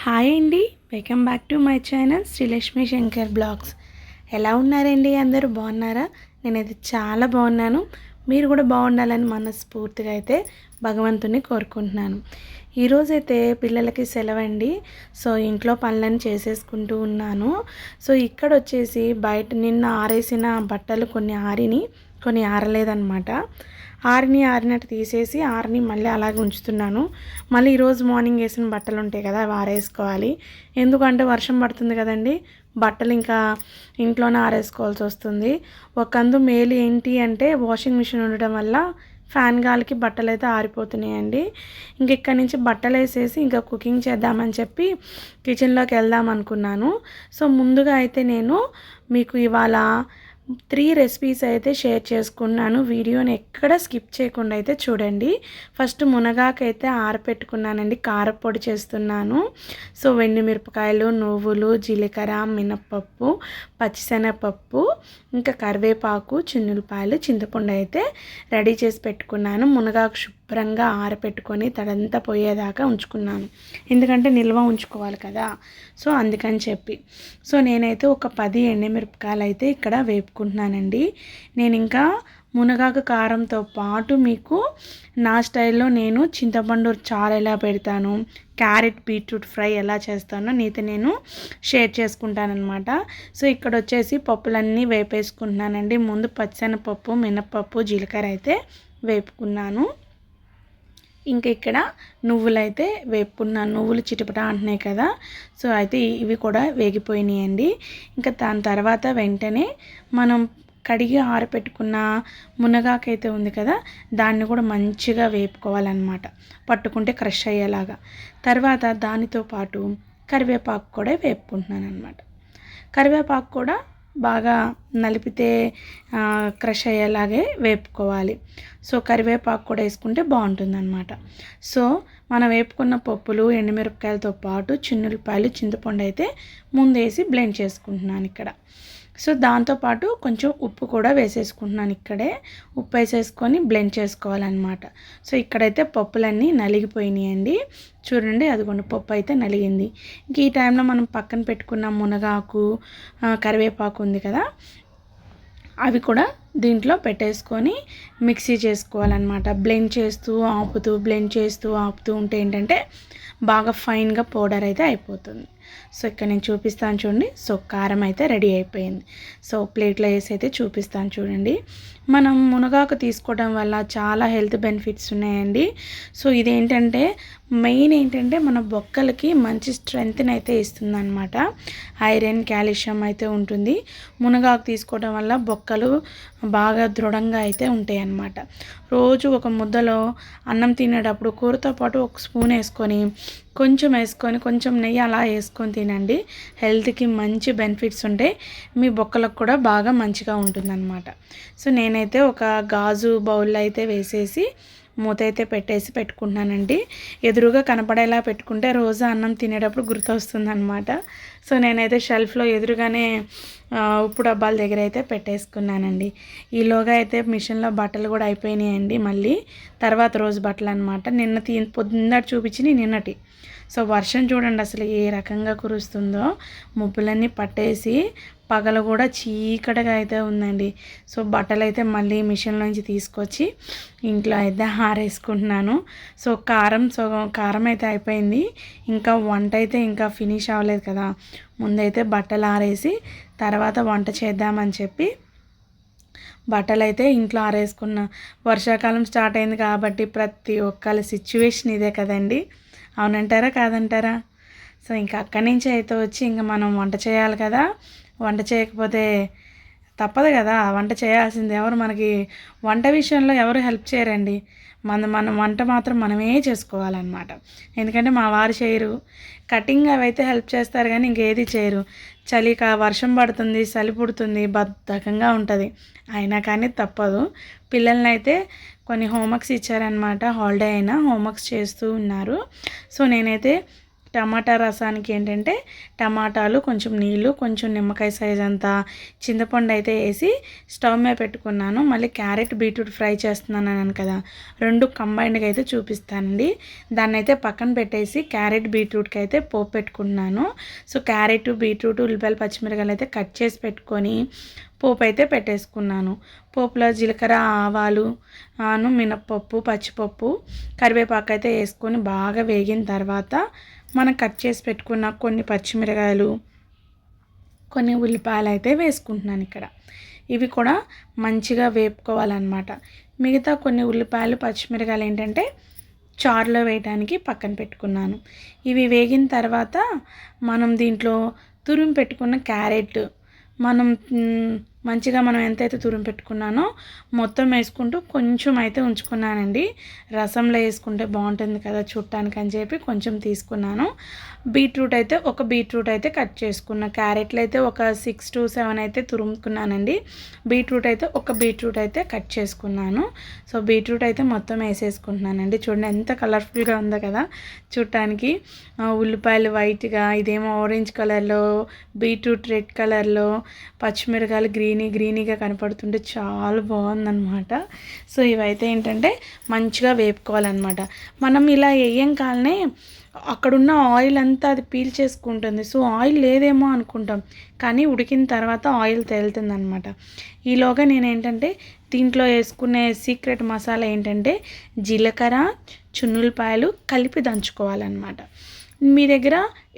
Hi అండి, welcome back to my channel Srilakshmi Shankar blogs. ఎలా ఉన్నారండి? అందరూ బాగున్నారా? నేనైతే చాలా బాగున్నాను. మీరు కూడా బాగుండాలని మనస్ఫూర్తిగా అయితే భగవంతుని కోరుకుంటున్నాను. ఈరోజైతే పిల్లలకి సెలవండి. సో ఇంట్లో పనులను చేసేసుకుంటూ ఉన్నాను. సో ఇక్కడ వచ్చేసి బయట నిన్న ఆరేసిన బట్టలు కొన్ని ఆరలేదన్నమాట. ఆరినట్టు తీసేసి మళ్ళీ అలాగే ఉంచుతున్నాను. మళ్ళీ ఈరోజు మార్నింగ్ వేసిన బట్టలు ఉంటాయి కదా, అవి ఆరేసుకోవాలి. ఎందుకంటే వర్షం పడుతుంది కదండి, బట్టలు ఇంకా ఇంట్లోనే ఆరేసుకోవాల్సి వస్తుంది. ఒకందు మేలు ఏంటి అంటే వాషింగ్ మిషన్ ఉండడం వల్ల ఫ్యాన్ గాలికి బట్టలు అయితే ఆరిపోతున్నాయండి. ఇంక ఇక్కడి నుంచి బట్టలు వేసేసి ఇంకా కుకింగ్ చేద్దామని చెప్పి కిచెన్లోకి వెళ్దాం అనుకున్నాను. సో ముందుగా అయితే నేను మీకు ఇవాళ 3 రెసిపీస్ అయితే షేర్ చేసుకున్నాను. వీడియోని ఎక్కడ స్కిప్ చేయకుండా అయితే చూడండి. ఫస్ట్ మునగాకైతే ఆరపెట్టుకున్నానండి, కారపొడి చేస్తున్నాను. సో మిరపకాయలు, నువ్వులు, జీలకర్ర, మినప్పప్పు, పచ్చిశనగపప్పు, ఇంకా కరివేపాకు, చిన్నులపాయలు, చింతపండు అయితే రెడీ చేసి పెట్టుకున్నాను. మునగాకు శుభ్రంగా ఆరపెట్టుకొని తడంతా పోయేదాకా ఉంచుకున్నాను, ఎందుకంటే నిల్వ ఉంచుకోవాలి కదా. సో అందుకని చెప్పి నేనైతే ఒక 10 ఎండుమిరపకాయలు అయితే ఇక్కడ వేపుకుంటున్నానండి. నేను ఇంకా మునగాకు కారంతో పాటు మీకు నా స్టైల్లో నేను చింతపండు చారు ఎలా పెడతాను, క్యారెట్ బీట్రూట్ ఫ్రై ఎలా చేస్తానో నేను షేర్ చేసుకుంటానన్నమాట. సో ఇక్కడ వచ్చేసి పప్పులన్నీ వేపేసుకుంటున్నానండి. ముందు పచ్చెనపప్పు, మినప్పప్పు, జీలకర్ర అయితే వేపుకున్నాను. ఇంకా ఇక్కడ నువ్వులైతే వేపుకున్నాను. నువ్వులు చిటపట అంటున్నాయి కదా, సో అయితే ఇవి కూడా వేగిపోయినాయండి. ఇంకా దాని తర్వాత వెంటనే మనం కడిగి ఆరపెట్టుకున్న మునగాకైతే ఉంది కదా, దాన్ని కూడా మంచిగా వేపుకోవాలన్నమాట, పట్టుకుంటే క్రష్ అయ్యేలాగా. తర్వాత దానితో పాటు కరివేపాకు కూడా వేపుకుంటున్నాను అనమాట. కరివేపాకు కూడా బాగా నలిపితే క్రష్ అయ్యేలాగే వేపుకోవాలి. సో కరివేపాకు కూడా వేసుకుంటే బాగుంటుందన్నమాట. సో మనం వేపుకున్న పప్పులు, ఎండుమిరపకాయలతో పాటు చిన్నులపాయలు, చింతపండు అయితే ముందేసి బ్లెండ్ చేసుకుంటున్నాను ఇక్కడ. సో దాంతోపాటు కొంచెం ఉప్పు కూడా వేసేసుకుంటున్నాను. ఇక్కడే ఉప్పు వేసేసుకొని బ్లెండ్ చేసుకోవాలన్నమాట. సో ఇక్కడైతే పప్పులన్నీ నలిగిపోయినాయండి. చూడండి, అదిగోండి పప్పు అయితే నలిగింది. ఇంక ఈ టైంలో మనం పక్కన పెట్టుకున్న మునగాకు, కరివేపాకు ఉంది కదా, అవి కూడా దీంట్లో పెట్టేసుకొని మిక్సీ చేసుకోవాలన్నమాట. బ్లెండ్ చేస్తూ ఆపుతూ ఉంటే ఏంటంటే బాగా ఫైన్గా పౌడర్ అయితే అయిపోతుంది. సో ఇక్కడ నేను చూపిస్తాను చూడండి. సో కారం అయితే రెడీ అయిపోయింది. సో ప్లేట్లో వేసి అయితే చూపిస్తాను చూడండి. మనం మునగాకు తీసుకోవడం వల్ల చాలా హెల్త్ బెనిఫిట్స్ ఉన్నాయండి. సో ఇదేంటంటే మెయిన్ ఏంటంటే మన బొక్కలకి మంచి స్ట్రెంగ్త్ని అయితే ఇస్తుందన్నమాట. ఐరన్, కాల్షియం అయితే ఉంటుంది. మునగాకు తీసుకోవడం వల్ల బొక్కలు బాగా దృఢంగా అయితే ఉంటాయి అన్నమాట. రోజు ఒక ముద్దలో అన్నం తినేటప్పుడు కూరతో పాటు ఒక స్పూన్ వేసుకొని కొంచెం నెయ్యి అలా వేసుకొని తినండి. హెల్త్కి మంచి బెనిఫిట్స్ ఉంటాయి, మీ బొక్కలకు కూడా బాగా మంచిగా ఉంటుందన్నమాట. సో నేనైతే ఒక గాజు బౌల్లో అయితే వేసేసి మూత అయితే పెట్టుకుంటున్నానండి. ఎదురుగా కనపడేలా పెట్టుకుంటే రోజు అన్నం తినేటప్పుడు గుర్తొస్తుంది అనమాట. సో నేనైతే షెల్ఫ్లో ఎదురుగానే ఉప్పు డబ్బాల దగ్గర అయితే పెట్టేసుకున్నానండి. ఈలోగా అయితే మిషన్లో బట్టలు కూడా అయిపోయినాయండి. మళ్ళీ తర్వాత రోజు బట్టలు అనమాట. పొద్దున్నటి చూపించి నిన్నటి. సో వర్షం చూడండి అసలు ఏ రకంగా కురుస్తుందో, ముబ్బులన్నీ పట్టేసి పగలు కూడా చీకటిగా అయితే ఉందండి. సో బట్టలు అయితే మళ్ళీ మిషన్లోంచి తీసుకొచ్చి ఇంట్లో అయితే ఆరేసుకుంటున్నాను. సో కారం అయితే అయిపోయింది. ఇంకా వంట అయితే ఇంకా ఫినిష్ అవ్వలేదు కదా. ముందైతే బట్టలు ఆరేసి తర్వాత వంట చేద్దామని చెప్పి బట్టలు అయితే ఇంట్లో ఆరేసుకున్నా. వర్షాకాలం స్టార్ట్ అయింది కాబట్టి ప్రతి ఒక్కళ్ళ సిచ్యువేషన్ ఇదే కదండి. అవునంటారా కాదంటారా? సో ఇంకా అక్కడి నుంచి అయితే వచ్చి ఇంకా మనం వంట చేయాలి కదా. వంట చేయకపోతే తప్పదు కదా, వంట చేయాల్సింది. మనకి వంట విషయంలో ఎవరు హెల్ప్ చేయరండి. మన వంట మాత్రం మనమే చేసుకోవాలన్నమాట. ఎందుకంటే మా వారు చేయరు. కటింగ్ అవి అయితే హెల్ప్ చేస్తారు కానీ ఇంకేది చేయరు. వర్షం పడుతుంది, చలి పుడుతుంది, బద్ధకంగా ఉంటుంది. అయినా కానీ తప్పదు. పిల్లల్ని అయితే కొన్ని హోంవర్క్స్ ఇచ్చారనమాట. హాలిడే అయినా హోంవర్క్స్ చేస్తూ ఉన్నారు. సో నేనైతే టమాటా రసానికి ఏంటంటే టమాటాలు, కొంచెం నీళ్ళు, కొంచెం నిమ్మకాయ సైజ్ అంతా చింతపండు అయితే వేసి స్టవ్ మీద పెట్టుకున్నాను. మళ్ళీ క్యారెట్ బీట్రూట్ ఫ్రై చేస్తున్నాను కదా, రెండు కంబైన్డ్గా అయితే చూపిస్తానండి. దాన్ని అయితే పక్కన పెట్టేసి క్యారెట్ బీట్రూట్కి అయితే పోపు పెట్టుకున్నాను. సో క్యారెట్, బీట్రూట్, ఉల్లిపాయలు, పచ్చిమిరకాయలు అయితే కట్ చేసి పెట్టుకొని పోపు అయితే పెట్టేసుకున్నాను. పోపులో జీలకర్ర, ఆవాలు, మినప్పప్పు, పచ్చిపప్పు, కరివేపాకు అయితే వేసుకొని బాగా వేగిన తర్వాత మనం కట్ చేసి పెట్టుకున్న కొన్ని పచ్చిమిరకాయలు, కొన్ని ఉల్లిపాయలు అయితే వేసుకుంటున్నాను ఇక్కడ. ఇవి కూడా మంచిగా వేపుకోవాలన్నమాట. మిగతా కొన్ని ఉల్లిపాయలు, పచ్చిమిరకాయలు ఏంటంటే చారులో వేయడానికి పక్కన పెట్టుకున్నాను. ఇవి వేగిన తర్వాత మనం దీంట్లో తురిమి పెట్టుకున్న క్యారెట్ మనం ఎంతైతే తురిమి పెట్టుకున్నానో మొత్తం వేసుకుంటూ కొంచెం అయితే ఉంచుకున్నానండి. రసంలో వేసుకుంటే బాగుంటుంది కదా చూడటానికి అని చెప్పి కొంచెం తీసుకున్నాను. ఒక బీట్రూట్ అయితే కట్ చేసుకున్నా. క్యారెట్లు అయితే ఒక 6 to 7 అయితే తురుముకున్నానండి. ఒక బీట్రూట్ అయితే కట్ చేసుకున్నాను. సో బీట్రూట్ అయితే మొత్తం వేసేసుకుంటున్నానండి. చూడండి ఎంత కలర్ఫుల్గా ఉందో కదా చూడటానికి. ఉల్లిపాయలు వైట్గా, ఇదేమో ఆరెంజ్ కలర్లో, బీట్రూట్ రెడ్ కలర్లో, పచ్చిమిరకాయలు గ్రీనీగా కనపడుతుంటే చాలా బాగుందన్నమాట. సో ఇవైతే ఏంటంటే మంచిగా వేపుకోవాలన్నమాట. మనం ఇలా వేయంగానే అక్కడున్న ఆయిల్ అంతా అది పీల్ చేసుకుంటుంది. సో ఆయిల్ లేదేమో అనుకుంటాం, కానీ ఉడికిన తర్వాత ఆయిల్ తేలుతుంది అనమాట. ఈలోగా నేనేంటంటే దీంట్లో వేసుకునే సీక్రెట్ మసాలా ఏంటంటే జీలకర్ర, చున్నులపాయలు కలిపి దంచుకోవాలన్నమాట. మీ దగ్గర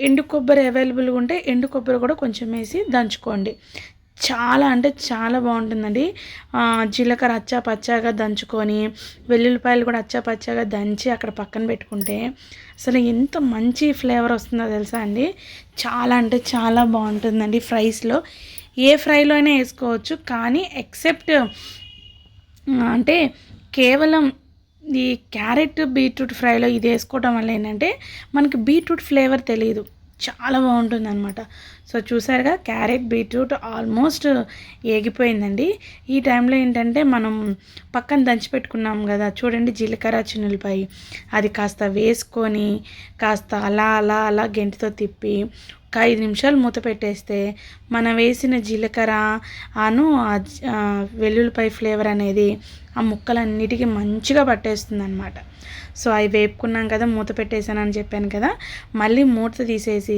ఎండు కొబ్బరి అవైలబుల్గా ఉంటే ఎండు కొబ్బరి కూడా కొంచెం వేసి దంచుకోండి. చాలా అంటే చాలా బాగుంటుందండి. జీలకర్ర అచ్చా పచ్చాగా దంచుకొని, వెల్లుల్లిపాయలు కూడా అచ్చా పచ్చాగా దంచి అక్కడ పక్కన పెట్టుకుంటే అసలు ఎంత మంచి ఫ్లేవర్ వస్తుందో తెలుసా అండి. చాలా అంటే చాలా బాగుంటుందండి. ఫ్రైస్లో ఏ ఫ్రైలో అయినా వేసుకోవచ్చు, కానీ ఎక్సెప్ట్ అంటే కేవలం ఈ క్యారెట్ బీట్రూట్ ఫ్రైలో ఇది వేసుకోవడం వల్ల ఏంటంటే మనకి బీట్రూట్ ఫ్లేవర్ తెలియదు, చాలా బాగుంటుంది అనమాట. సో చూసారుగా క్యారెట్ బీట్రూట్ ఆల్మోస్ట్ ఏగిపోయిందండి. ఈ టైంలో ఏంటంటే మనం పక్కన దంచి పెట్టుకున్నాం కదా చూడండి జీలకర్ర, చిన్నులపాయ, అది కాస్త వేసుకొని కాస్త అలా గెంటితో తిప్పి ఒక 5 నిమిషాలు మూత పెట్టేస్తే మనం వేసిన జీలకర్ర వెల్లుల్లిపాయ ఫ్లేవర్ అనేది ఆ ముక్కలన్నిటికీ మంచిగా పట్టేస్తుంది అనమాట. సో అవి వేపుకున్నాం కదా, మూత పెట్టేసానని చెప్పాను కదా, మళ్ళీ మూత తీసేసి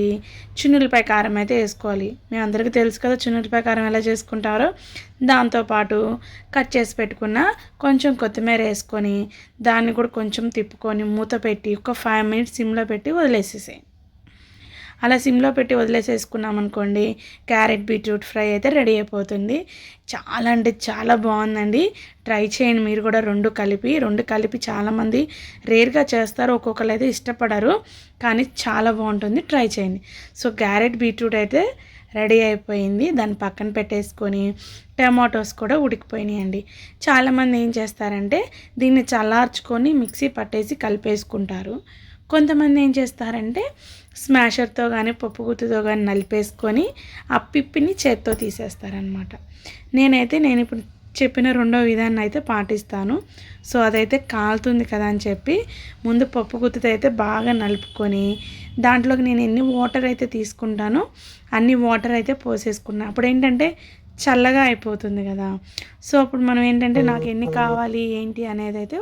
చిన్నులపాయ కారం అయితే వేసుకోవాలి. మేము అందరికీ తెలుసు కదా చిన్నులపాయ కారం ఎలా చేసుకుంటారో. దాంతోపాటు కట్ చేసి పెట్టుకున్న కొంచెం కొత్తిమీర వేసుకొని దాన్ని కూడా కొంచెం తిప్పుకొని మూత పెట్టి ఒక 5 minutes సిమ్లో పెట్టి వదిలేసేసాయి. అలా సిమ్లో పెట్టి వదిలేసేసుకున్నాం అనుకోండి, క్యారెట్ బీట్రూట్ ఫ్రై అయితే రెడీ అయిపోతుంది. చాలా అంటే చాలా బాగుందండి. ట్రై చేయండి మీరు కూడా. రెండు కలిపి చాలామంది రేర్గా చేస్తారు, ఒక్కొక్కరు అయితే ఇష్టపడరు, కానీ చాలా బాగుంటుంది. ట్రై చేయండి. సో క్యారెట్ బీట్రూట్ అయితే రెడీ అయిపోయింది. దాన్ని పక్కన పెట్టేసుకొని టమాటోస్ కూడా ఉడికిపోయినాయండి. చాలామంది ఏం చేస్తారంటే దీన్ని చల్లార్చుకొని మిక్సీ పట్టేసి కలిపేసుకుంటారు. కొంతమంది ఏం చేస్తారంటే స్మాషర్తో కానీ పప్పు గుత్తితో కానీ నలిపేసుకొని ఆ పిప్పిని చేత్తో తీసేస్తారనమాట. నేను ఇప్పుడు చెప్పిన రెండో విధాన్ని అయితే పాటిస్తాను. సో అదైతే కాలుతుంది కదా అని చెప్పి ముందు పప్పు గుత్తితో అయితే బాగా నలుపుకొని దాంట్లోకి నేను ఎన్ని వాటర్ అయితే తీసుకుంటానో అన్ని వాటర్ అయితే పోసేసుకున్నాను. అప్పుడు ఏంటంటే చల్లగా అయిపోతుంది కదా. సో అప్పుడు మనం ఏంటంటే నాకు ఎన్ని కావాలి ఏంటి అనేది అయితే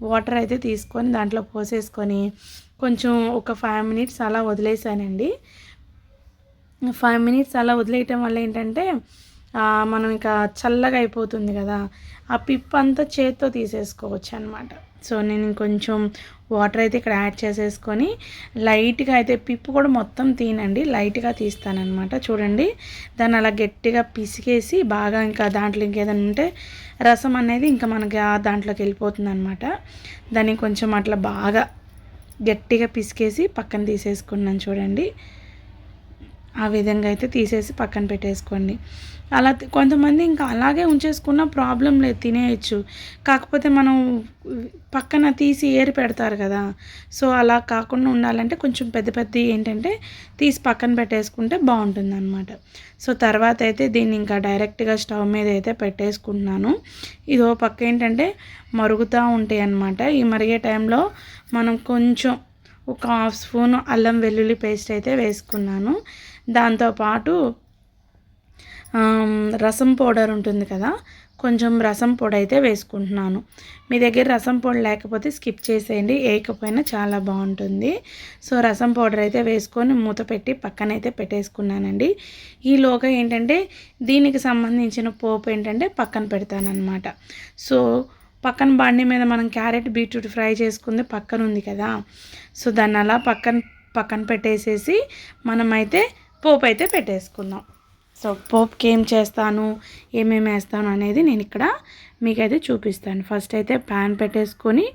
వాటర్ అయితే తీసుకొని దాంట్లో పోసేసుకొని కొంచెం ఒక 5 minutes అలా వదిలేసానండి. 5 minutes అలా వదిలేయటం వల్ల ఏంటంటే మనం ఇంకా చల్లగా అయిపోతుంది కదా, ఆ పిప్ అంతా చేత్తో తీసేసుకోవచ్చు అనమాట. సో నేను ఇంకొంచెం వాటర్ అయితే ఇక్కడ యాడ్ చేసేసుకొని లైట్గా అయితే పిప్పు కూడా మొత్తం తీనండి, లైట్గా తీస్తానమాట. చూడండి దాన్ని అలా గట్టిగా పిసికేసి బాగా ఇంకా దాంట్లో ఇంకేదైనా ఉంటే రసం అనేది ఇంకా మనకి దాంట్లోకి వెళ్ళిపోతుంది అనమాట. దాన్ని కొంచెం అట్లా బాగా గట్టిగా పిసికేసి పక్కన తీసేసుకున్నాను. చూడండి ఆ విధంగా అయితే తీసేసి పక్కన పెట్టేసుకోండి. అలా కొంతమంది ఇంకా అలాగే ఉంచేసుకున్న ప్రాబ్లం లేదు, తినేయచ్చు. కాకపోతే మనం పక్కన తీసి ఏరి పెడతారు కదా. సో అలా కాకుండా ఉండాలంటే కొంచెం పెద్ద ఏంటంటే తీసి పక్కన పెట్టేసుకుంటే బాగుంటుంది అనమాట. సో తర్వాత అయితే దీన్ని ఇంకా డైరెక్ట్గా స్టవ్ మీద అయితే పెట్టేసుకుంటున్నాను. ఇదో పక్క ఏంటంటే మరుగుతూ ఉంటాయి అన్నమాట. ఈ మరిగే టైంలో మనం కొంచెం ఒక హాఫ్ స్పూన్ అల్లం వెల్లుల్లి పేస్ట్ అయితే వేసుకున్నాను. దాంతోపాటు రసం పౌడర్ ఉంటుంది కదా, కొంచెం రసం పొడి అయితే వేసుకుంటున్నాను. మీ దగ్గర రసం పొడి లేకపోతే స్కిప్ చేసేయండి, వేయకపోయినా చాలా బాగుంటుంది. సో రసం పౌడర్ అయితే వేసుకొని మూత పెట్టి పక్కనైతే పెట్టేసుకున్నానండి. ఈలోగా ఏంటంటే దీనికి సంబంధించిన పోపు ఏంటంటే పక్కన పెడతానన్నమాట. సో పక్కన బండి మీద మనం క్యారెట్ బీట్రూట్ ఫ్రై చేసుకుంది పక్కన ఉంది కదా, సో దాన్ని అలా పక్కన పెట్టేసేసి మనమైతే పోపు అయితే పెట్టేసుకుందాం. సో పోపుకి ఏం చేస్తాను, ఏమేమి వేస్తాను అనేది నేను ఇక్కడ మీకైతే చూపిస్తాను. ఫస్ట్ అయితే ప్యాన్ పెట్టేసుకొని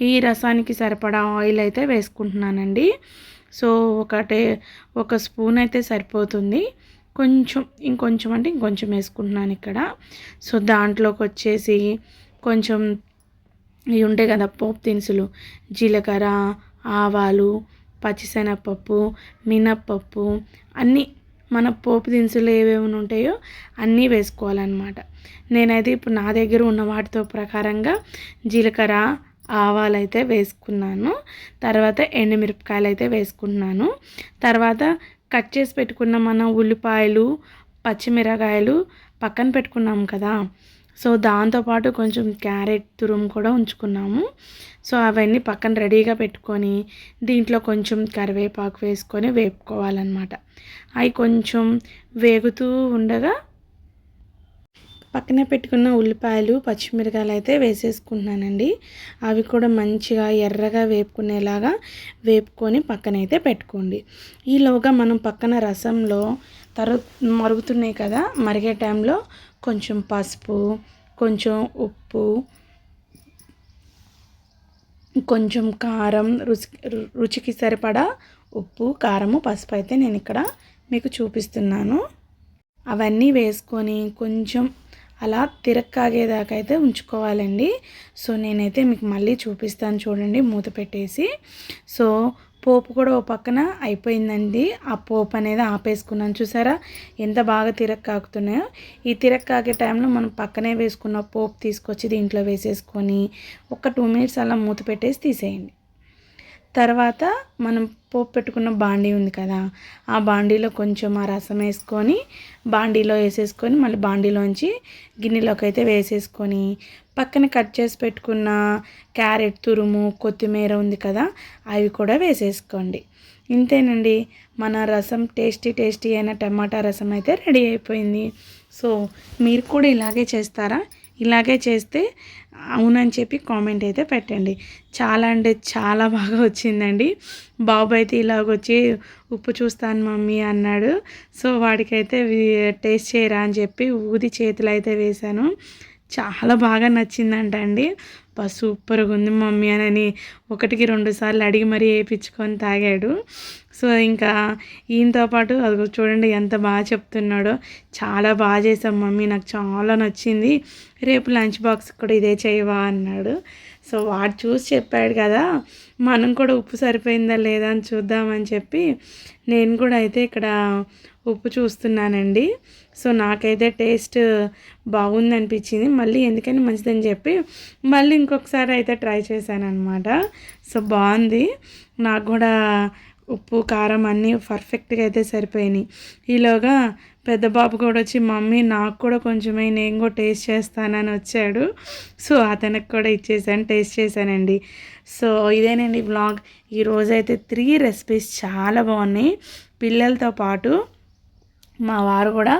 ఈ రసానికి సరిపడా ఆయిల్ అయితే వేసుకుంటున్నానండి. సో ఒక స్పూన్ అయితే సరిపోతుంది. ఇంకొంచెం అంటే ఇంకొంచెం వేసుకుంటున్నాను ఇక్కడ. సో దాంట్లోకి వచ్చేసి కొంచెం ఇవి ఉంటాయి కదా పోపు దినుసులు, జీలకర్ర, ఆవాలు, పచ్చిశనగపప్పు, మినప్పప్పు, అన్నీ మన పోపు దినుసులు ఏవేమి ఉంటాయో అన్నీ వేసుకోవాలన్నమాట. నేనైతే ఇప్పుడు నా దగ్గర ఉన్న వాటితో ప్రకారంగా జీలకర్ర, ఆవాలు అయితే వేసుకున్నాను. తర్వాత ఎండుమిరపకాయలు అయితే వేసుకున్నాను. తర్వాత కట్ చేసి పెట్టుకున్న మన ఉల్లిపాయలు, పచ్చిమిరకాయలు పక్కన పెట్టుకున్నాము కదా, సో దాంతోపాటు కొంచెం క్యారెట్ తురుము కూడా ఉంచుకున్నాము. సో అవన్నీ పక్కన రెడీగా పెట్టుకొని దీంట్లో కొంచెం కరివేపాకు వేసుకొని వేపుకోవాలన్నమాట. అవి కొంచెం వేగుతూ ఉండగా పక్కనే పెట్టుకున్న ఉల్లిపాయలు, పచ్చిమిరకాయలు అయితే వేసేసుకుంటున్నానండి. అవి కూడా మంచిగా ఎర్రగా వేపుకొని పక్కనైతే పెట్టుకోండి. ఈలోగా మనం పక్కన రసంలో మరుగుతున్నాయి కదా, మరిగే టైంలో కొంచెం పసుపు, కొంచెం ఉప్పు, కొంచెం కారం, రుచికి సరిపడా ఉప్పు, కారము, పసుపు అయితే నేను ఇక్కడ మీకు చూపిస్తున్నాను. అవన్నీ వేసుకొని కొంచెం అలా తిరక్కాగేదాకా అయితే ఉంచుకోవాలండి. సో నేనైతే మీకు మళ్ళీ చూపిస్తాను చూడండి, మూత పెట్టేసి. సో పోపు కూడా ఓ పక్కన అయిపోయిందండి. ఆ పోపు అనేది ఆపేసుకున్నాను. చూసారా ఎంత బాగా తిరక్కాకుతున్నాయో. ఈ తిరక్కాగే టైంలో మనం పక్కనే వేసుకున్న పోపు తీసుకొచ్చి దీంట్లో వేసేసుకొని ఒక 2 మినిట్స్ అలా మూత పెట్టేసి తీసేయండి. తర్వాత మనం పోపు పెట్టుకున్న బాండీ ఉంది కదా, ఆ బాండీలో కొంచెం ఆ రసం వేసుకొని బాండీలో వేసేసుకొని మళ్ళీ బాండీలోంచి గిన్నెలోకి అయితే వేసేసుకొని పక్కన కట్ చేసి పెట్టుకున్న క్యారెట్ తురుము, కొత్తిమీర ఉంది కదా, అవి కూడా వేసేసుకోండి. ఇంతేనండి, మన రసం టేస్టీ అయిన టమాటా రసం అయితే రెడీ అయిపోయింది. సో మీరు కూడా ఇలాగే చేస్తారా? ఇలాగే చేస్తే అవునని చెప్పి కామెంట్ అయితే పెట్టండి. చాలా అంటే చాలా బాగా వచ్చిందండి. బాబు అయితే ఇలాగొచ్చి ఉప్పు చూస్తాను మమ్మీ అన్నాడు. సో వాడికైతే టేస్ట్ చేయరా అని చెప్పి ఊది చేతులు అయితే వేశాను. చాలా బాగా నచ్చిందంట అండి. సూపర్గా ఉంది మమ్మీ అని 1కి 2 సార్లు అడిగి మరీ వేయించుకొని తాగాడు. సో ఇంకా ఈయనతో పాటు అది చూడండి ఎంత బాగా చెప్తున్నాడో. చాలా బాగా చేసాం మమ్మీ, నాకు చాలా నచ్చింది, రేపు లంచ్ బాక్స్ కూడా ఇదే చేయవా అన్నాడు. సో వాడు చూసి చెప్పాడు కదా, మనం కూడా ఉప్పు సరిపోయిందా లేదా అని చూద్దామని చెప్పి నేను కూడా అయితే ఇక్కడ ఉప్పు చూస్తున్నానండి. సో నాకైతే టేస్ట్ బాగుంది అనిపించింది. మళ్ళీ ఎందుకని మంచిదని చెప్పి మళ్ళీ ఇంకొకసారి అయితే ట్రై చేశాను అనమాట. సో బాగుంది. నాకు కూడా ఉప్పు, కారం అన్నీ పర్ఫెక్ట్గా అయితే సరిపోయినాయి. ఈలోగా పెద్ద బాబు కూడా వచ్చి మమ్మీ నాకు కూడా కొంచెమే, నేను కూడా టేస్ట్ చేస్తానని వచ్చాడు. సో అతనికి కూడా ఇచ్చేసాను, టేస్ట్ చేశానండి. సో ఇదేనండి వ్లాగ్. ఈరోజైతే 3 రెసిపీస్ చాలా బాగున్నాయి. పిల్లలతో పాటు మా వారు కూడా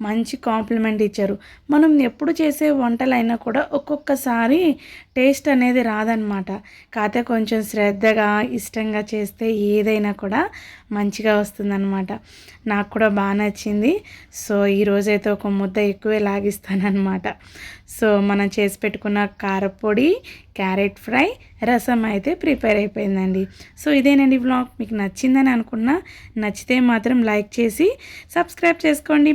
మంచి కాంప్లిమెంట్ ఇచ్చారు. మనం ఎప్పుడు చేసే వంటలైనా కూడా ఒక్కొక్కసారి టేస్ట్ అనేది రాదనమాట. కాకపోతే కొంచెం శ్రద్ధగా ఇష్టంగా చేస్తే ఏదైనా కూడా మంచిగా వస్తుందన్నమాట. నాకు కూడా బాగా నచ్చింది. సో ఈరోజైతే ఒక ముద్ద ఎక్కువే లాగిస్తానన్నమాట. సో మనం చేసి పెట్టుకున్న కారపొడి, క్యారెట్ ఫ్రై, రసం అయితే ప్రిపేర్ అయిపోయిందండి. సో ఇదేనండి వ్లాగ్. మీకు నచ్చిందని అనుకున్నా. నచ్చితే మాత్రం లైక్ చేసి సబ్స్క్రైబ్ చేసుకోండి.